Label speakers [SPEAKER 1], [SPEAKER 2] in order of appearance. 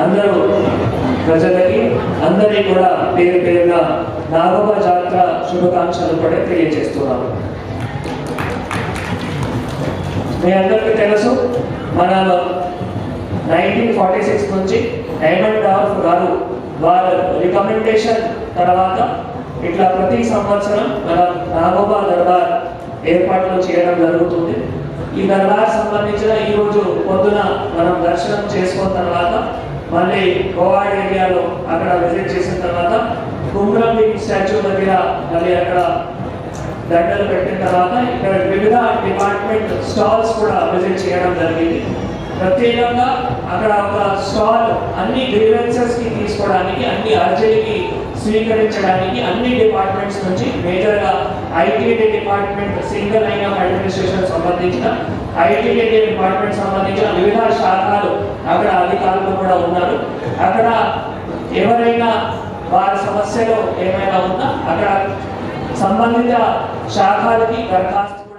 [SPEAKER 1] అందరూ ప్రజలకి అందరికీ కూడా పేరు పేరుగా నాగోబా జాతర శుభాకాంక్షలు కూడా తెలియజేస్తున్నాము. మీ అందరికీ తెలుసు, మన 1946 నుంచి హేమంత్ డార్ఫ్ గారు వారి రికమెండేషన్ తర్వాత ఇట్లా ప్రతి సంవత్సరం మన నాగోబా దర్బార్ ఏర్పాట్లు చేయడం జరుగుతుంది. ఈ దర్బార్ సంబంధించిన ఈరోజు పొద్దున మనం దర్శనం చేసుకున్న తర్వాత మళ్ళీ గోవాడ్ ఏరియాలో అక్కడ విజిట్ చేసిన తర్వాత కుమ్రం స్టాచ్యూ దగ్గర మళ్ళీ అక్కడ దండలు పెట్టిన తర్వాత ఇక్కడ వివిధ డిపార్ట్మెంట్ స్టాల్స్ కూడా విజిట్ చేయడం జరిగింది. ప్రత్యేకంగా అక్కడ ఒక స్టాల్ అన్ని గ్రీవెన్సెస్కి తీసుకోవడానికి, అన్ని అర్జీలకి స్వీకరించడానికి అన్ని డిపార్ట్మెంట్స్ నుంచి మేజర్గా ITD department, single line of administration సంబంధించిన ఐటీడీ డిపార్ట్మెంట్ సంబంధించిన వివిధ శాఖలు అక్కడ అధికారులు కూడా ఉన్నారు. అక్కడ ఎవరైనా వారి సమస్యలు ఏమైనా ఉన్నా అక్కడ సంబంధిత శాఖలకి దరఖాస్తు